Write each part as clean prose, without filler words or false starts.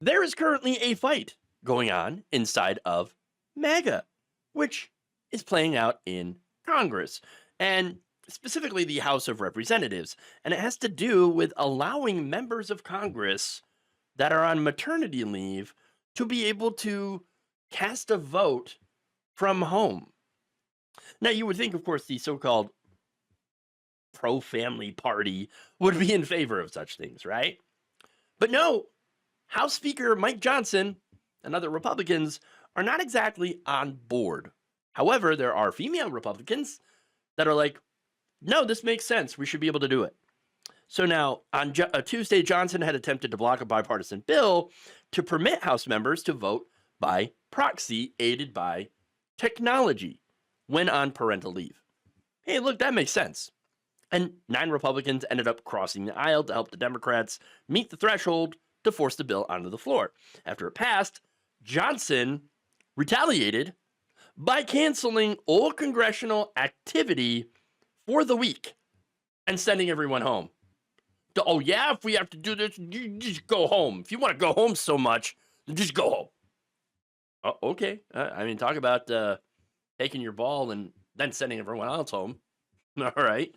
There is currently a fight going on inside of MAGA, which is playing out in Congress and specifically the House of Representatives. And it has to do with allowing members of Congress that are on maternity leave to be able to cast a vote from home. Now, you would think, of course, the so called pro family party would be in favor of such things, right? But no, House Speaker Mike Johnson and other Republicans are not exactly on board. However, there are female Republicans that are like, no, this makes sense. We should be able to do it. So now, on Tuesday, Johnson had attempted to block a bipartisan bill to permit House members to vote by proxy aided by technology when on parental leave. Hey, look, that makes sense. And 9 Republicans ended up crossing the aisle to help the Democrats meet the threshold to force the bill onto the floor. After it passed, Johnson retaliated by canceling all congressional activity for the week and sending everyone home. Oh yeah, if we have to do this, you just go home. If you want to go home so much, then just go home. Oh, okay. I mean, talk about taking your ball and then sending everyone else home. All right.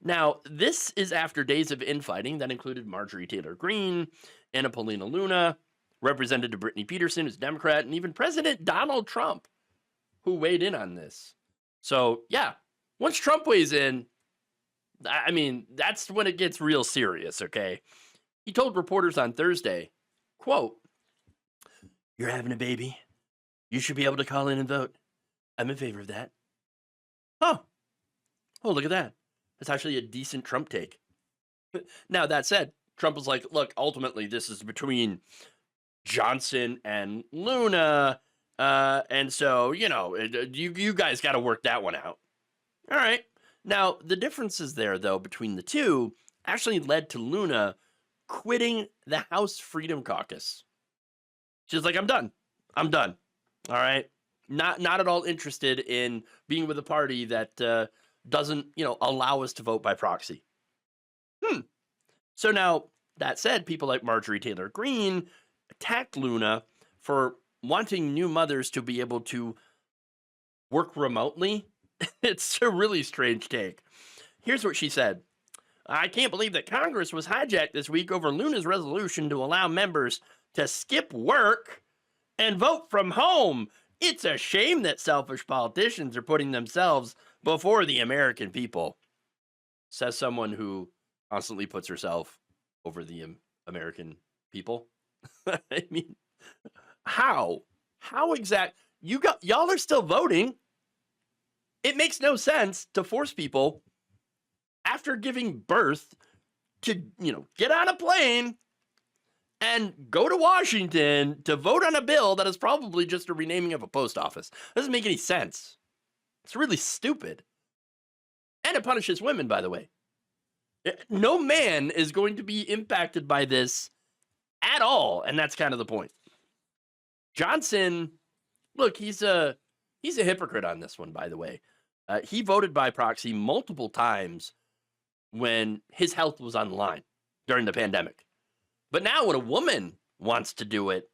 Now, this is after days of infighting that included Marjorie Taylor Greene, Anna Paulina Luna, Representative Brittany Peterson, who's a Democrat, and even President Donald Trump, who weighed in on this. So, yeah, once Trump weighs in, I mean, that's when it gets real serious, okay? He told reporters on Thursday, quote, "You're having a baby. You should be able to call in and vote. I'm in favor of that." Huh. Oh, look at that. That's actually a decent Trump take. Now, that said, Trump was like, look, ultimately, this is between Johnson and Luna. And so, you guys got to work that one out. All right. Now, the differences there, though, between the two actually led to Luna quitting the House Freedom Caucus. She's like, I'm done. I'm done. All right. Not at all interested in being with a party that doesn't, allow us to vote by proxy. So now, that said, people like Marjorie Taylor Greene attacked Luna for wanting new mothers to be able to work remotely. It's a really strange take. Here's what she said. "I can't believe that Congress was hijacked this week over Luna's resolution to allow members to skip work and vote from home. It's a shame that selfish politicians are putting themselves before the American people," says someone who constantly puts herself over the American people. I mean, how? How y'all are still voting. It makes no sense to force people after giving birth to, get on a plane and go to Washington to vote on a bill that is probably just a renaming of a post office. Doesn't make any sense. It's really stupid. And it punishes women, by the way. No man is going to be impacted by this at all, and that's kind of the point. Johnson, look, he's a hypocrite on this one, by the way. He voted by proxy multiple times when his health was on the line during the pandemic. But now when a woman wants to do it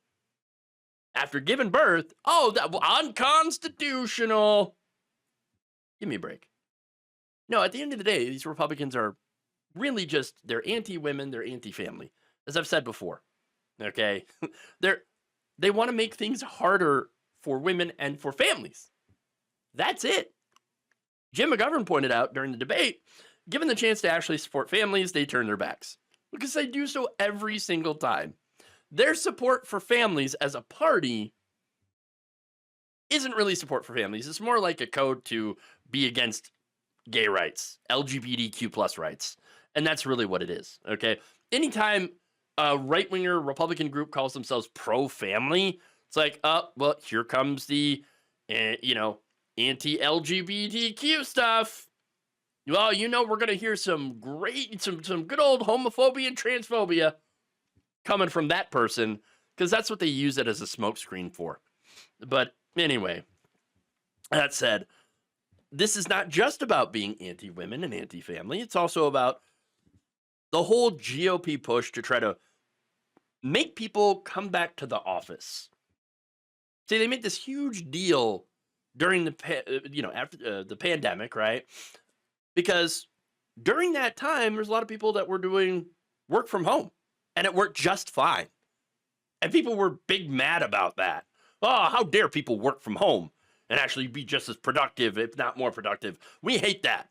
after giving birth, that unconstitutional. Give me a break. No, at the end of the day, these Republicans are really just, they're anti-women, they're anti-family. As I've said before, okay? They want to make things harder for women and for families. That's it. Jim McGovern pointed out during the debate, given the chance to actually support families, they turn their backs. Because they do so every single time. Their support for families as a party isn't really support for families. It's more like a code to be against gay rights, LGBTQ plus rights. And that's really what it is, okay? Anytime a right-winger Republican group calls themselves pro-family, it's like, well, here comes the, anti-LGBTQ stuff. Well, we're going to hear some good old homophobia and transphobia coming from that person, because that's what they use it as a smokescreen for. But anyway, that said, this is not just about being anti-women and anti-family. It's also about the whole GOP push to try to make people come back to the office. See, they made this huge deal during after the pandemic, right? Because during that time, there's a lot of people that were doing work from home, and it worked just fine. And people were big mad about that. Oh, how dare people work from home and actually be just as productive, if not more productive? We hate that.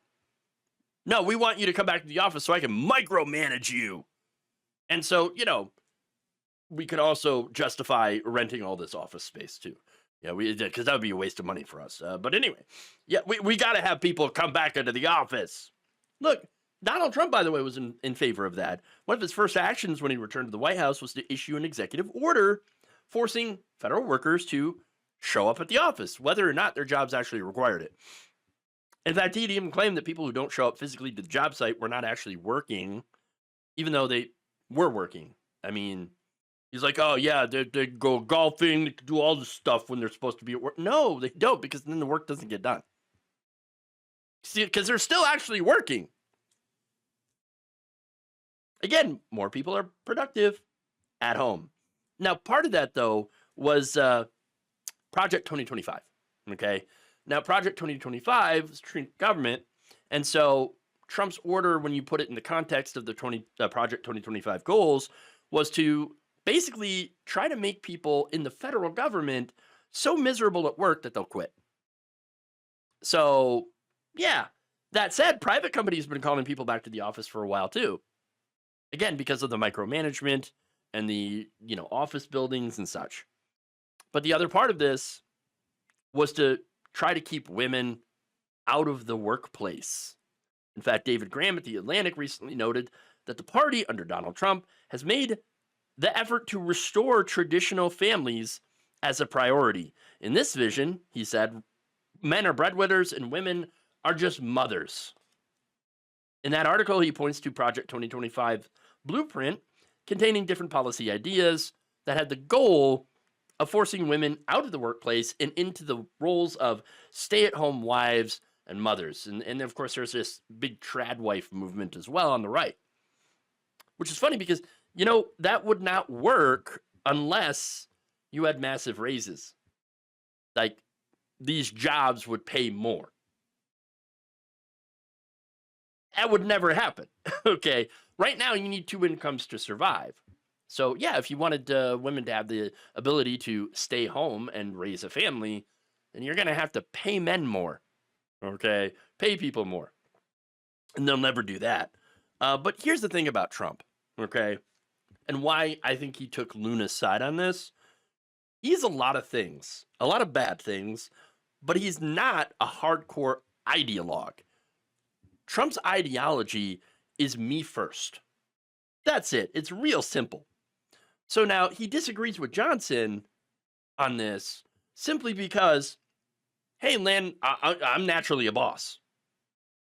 No, we want you to come back to the office so I can micromanage you. And so, we could also justify renting all this office space too. Yeah, because that would be a waste of money for us. But anyway, yeah, we got to have people come back into the office. Look, Donald Trump, by the way, was in favor of that. One of his first actions when he returned to the White House was to issue an executive order forcing federal workers to show up at the office, whether or not their jobs actually required it. In fact, he'd even claimed that people who don't show up physically to the job site were not actually working, even though they were working. I mean, he's like, oh, yeah, they go golfing, they do all this stuff when they're supposed to be at work. No, they don't, because then the work doesn't get done. See, because they're still actually working. Again, more people are productive at home. Now, part of that, though, was Project 2025, okay? Now, Project 2025 is government, and so Trump's order, when you put it in the context of the Project 2025 goals, was to basically try to make people in the federal government so miserable at work that they'll quit. So, yeah, that said, private companies have been calling people back to the office for a while, too. Again, because of the micromanagement and the, office buildings and such. But the other part of this was to try to keep women out of the workplace. In fact, David Graham at The Atlantic recently noted that the party under Donald Trump has made the effort to restore traditional families as a priority. In this vision, he said, men are breadwinners and women are just mothers. In that article, he points to Project 2025 blueprint containing different policy ideas that had the goal of forcing women out of the workplace and into the roles of stay-at-home wives and mothers. And of course, there's this big trad wife movement as well on the right, which is funny because, that would not work unless you had massive raises. Like, these jobs would pay more. That would never happen, okay? Right now, you need 2 incomes to survive. So, yeah, if you wanted women to have the ability to stay home and raise a family, then you're going to have to pay men more, okay? Pay people more. And they'll never do that. But here's the thing about Trump, okay? And why I think he took Luna's side on this. He's a lot of things, a lot of bad things, but he's not a hardcore ideologue. Trump's ideology is me first. That's it. It's real simple. So now he disagrees with Johnson on this simply because, hey, Len, I'm naturally a boss.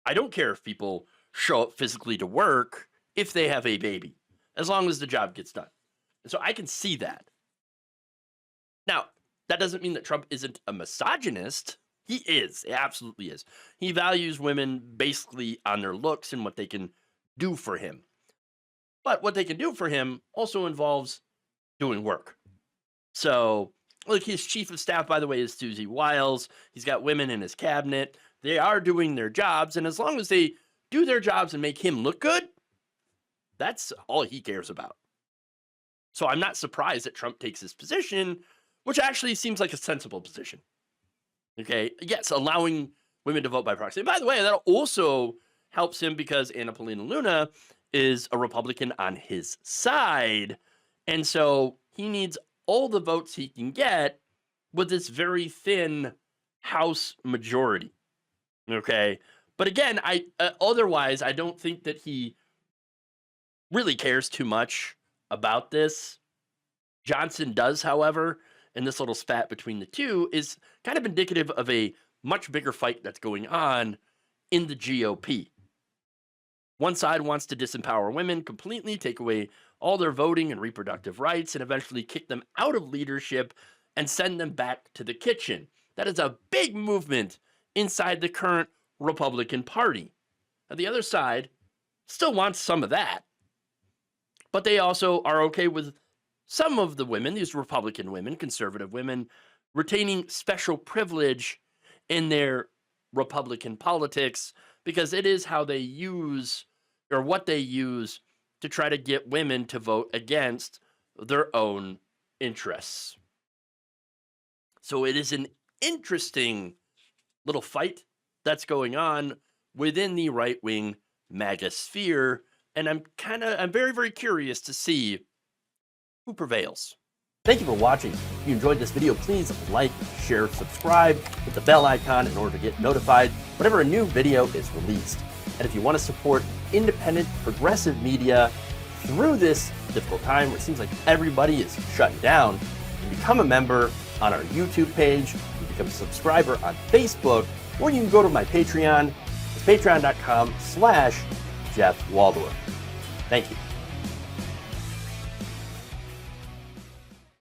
I don't care if people show up physically to work if they have a baby, as long as the job gets done. And so I can see that. Now, that doesn't mean that Trump isn't a misogynist. He is. He absolutely is. He values women basically on their looks and what they can do for him. But what they can do for him also involves doing work. So, look, his chief of staff, by the way, is Susie Wiles. He's got women in his cabinet. They are doing their jobs. And as long as they do their jobs and make him look good, that's all he cares about. So I'm not surprised that Trump takes his position, which actually seems like a sensible position. Okay, yes, allowing women to vote by proxy. And by the way, that also helps him because Anna Paulina Luna is a Republican on his side. And so he needs all the votes he can get with this very thin House majority. Okay, but again, otherwise, I don't think that he really cares too much about this. Johnson does, however, and this little spat between the two is kind of indicative of a much bigger fight that's going on in the GOP. One side wants to disempower women completely, take away all their voting and reproductive rights, and eventually kick them out of leadership and send them back to the kitchen. That is a big movement inside the current Republican Party. Now, the other side still wants some of that, but they also are okay with some of the women, these Republican women, conservative women, retaining special privilege in their Republican politics because it is how they use or what they use to try to get women to vote against their own interests. So it is an interesting little fight that's going on within the right-wing MAGA sphere, and I'm very, very curious to see who prevails. Thank you for watching. If you enjoyed this video, please like, share, subscribe, hit the bell icon in order to get notified whenever a new video is released. And if you want to support independent, progressive media through this difficult time where it seems like everybody is shutting down, you can become a member on our YouTube page, you can become a subscriber on Facebook, or you can go to my Patreon. It's patreon.com/Jeff Waldorf. Thank you.